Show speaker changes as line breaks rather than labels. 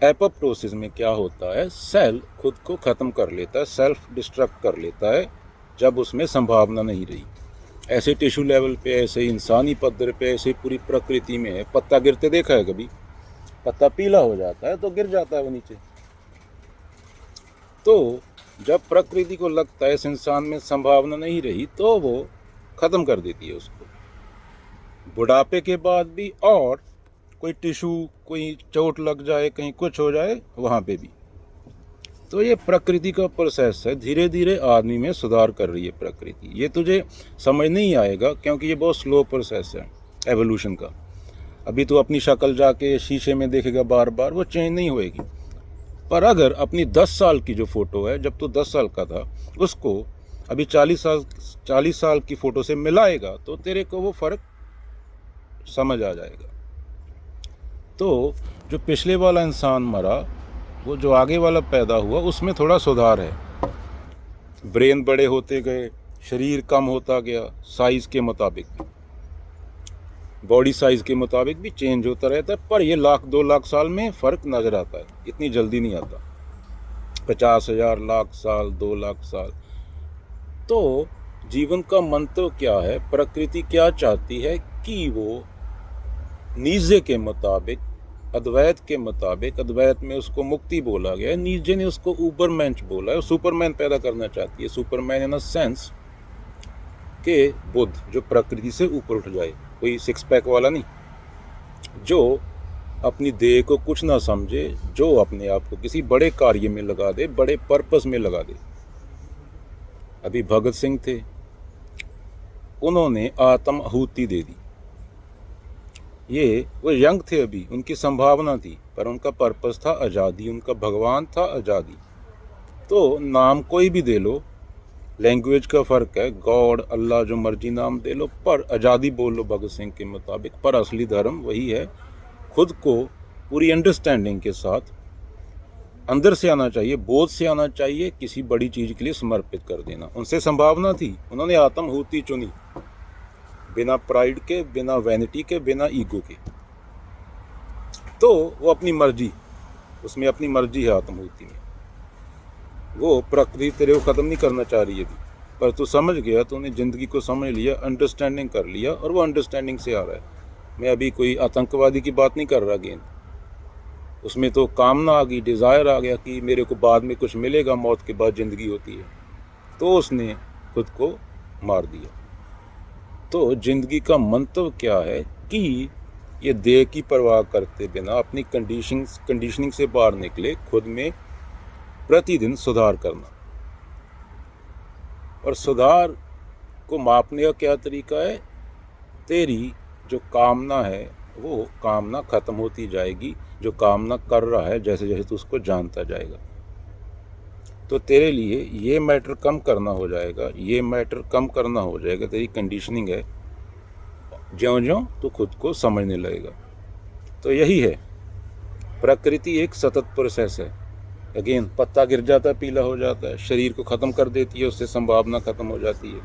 Apoptosis में क्या होता है, सेल खुद को ख़त्म कर लेता है, सेल्फ डिस्ट्रक्ट कर लेता है जब उसमें संभावना नहीं रही। ऐसे टिश्यू लेवल पे, ऐसे इंसानी पद्धर पे, ऐसे पूरी प्रकृति में है। पत्ता गिरते देखा है कभी? पत्ता पीला हो जाता है तो गिर जाता है वो नीचे। तो जब प्रकृति को लगता है इस इंसान में संभावना नहीं रही तो वो ख़त्म कर देती है उसको, बुढ़ापे के बाद भी, और कोई टिश्यू, कोई चोट लग जाए, कहीं कुछ हो जाए, वहाँ पे भी। तो ये प्रकृति का प्रोसेस है, धीरे धीरे आदमी में सुधार कर रही है प्रकृति। ये तुझे समझ नहीं आएगा क्योंकि ये बहुत स्लो प्रोसेस है एवोल्यूशन का। अभी तो अपनी शक्ल जाके शीशे में देखेगा बार बार, वो चेंज नहीं होएगी। पर अगर अपनी 10 साल की जो फ़ोटो है, जब तो 10 साल का था, उसको अभी 40 साल की फ़ोटो से मिलाएगा तो तेरे को वो फ़र्क समझ आ जाएगा। तो जो पिछले वाला इंसान मरा, वो जो आगे वाला पैदा हुआ, उसमें थोड़ा सुधार है। ब्रेन बड़े होते गए, शरीर कम होता गया, साइज़ के मुताबिक, बॉडी साइज़ के मुताबिक भी चेंज होता रहता है। पर ये 1-2 लाख साल में फ़र्क नज़र आता है, इतनी जल्दी नहीं आता। 50,000 लाख साल, 2 लाख साल। तो जीवन का मंत्र क्या है, प्रकृति क्या चाहती है कि वो नीचे के मुताबिक, अद्वैत के मुताबिक, अद्वैत में उसको मुक्ति बोला गया है, नीचे ने उसको ऊपरमैन बोला है, सुपरमैन पैदा करना चाहती है। सुपरमैन इन अ सेंस के बुद्ध, जो प्रकृति से ऊपर उठ जाए, कोई 6 पैक वाला नहीं, जो अपनी देह को कुछ ना समझे, जो अपने आप को किसी बड़े कार्य में लगा दे, बड़े पर्पस में लगा दे। अभी भगत सिंह थे, उन्होंने आत्म आहुति दे दी। ये वो यंग थे अभी, उनकी संभावना थी, पर उनका पर्पस था आज़ादी, उनका भगवान था आज़ादी। तो नाम कोई भी दे लो, लैंग्वेज का फ़र्क है, गॉड, अल्लाह, जो मर्जी नाम दे लो, पर आज़ादी बोल लो भगत सिंह के मुताबिक। पर असली धर्म वही है, खुद को पूरी अंडरस्टैंडिंग के साथ अंदर से आना चाहिए, बोध से आना चाहिए, किसी बड़ी चीज़ के लिए समर्पित कर देना। उनसे संभावना थी, उन्होंने आत्म आहुति चुनी, बिना प्राइड के, बिना वैनिटी के, बिना ईगो के। तो वो अपनी मर्जी, उसमें अपनी मर्जी है आत्म आहुति में। वो प्रकृति तेरे को ख़त्म नहीं करना चाह रही है अभी, पर तू समझ गया, तूने ज़िंदगी को समझ लिया, अंडरस्टैंडिंग कर लिया, और वो अंडरस्टैंडिंग से आ रहा है। मैं अभी कोई आतंकवादी की बात नहीं कर रहा गेंद, उसमें तो कामना आ गई, डिज़ायर आ गया कि मेरे को बाद में कुछ मिलेगा, मौत के बाद ज़िंदगी होती है, तो उसने खुद को मार दिया। तो ज़िंदगी का मंतव्य क्या है कि ये देह की परवाह करते बिना अपनी कंडीशनिंग से बाहर निकले, खुद में प्रतिदिन सुधार करना। और सुधार को मापने का क्या तरीका है, तेरी जो कामना है वो कामना ख़त्म होती जाएगी, जो कामना कर रहा है जैसे जैसे तू उसको जानता जाएगा, तो तेरे लिए ये मैटर कम करना हो जाएगा, ये मैटर कम करना हो जाएगा। तेरी कंडीशनिंग है, ज्यों ज्यों तू खुद को समझने लगेगा। तो यही है, प्रकृति एक सतत प्रोसेस है। अगेन, पत्ता गिर जाता है, पीला हो जाता है, शरीर को ख़त्म कर देती है, उससे संभावना ख़त्म हो जाती है।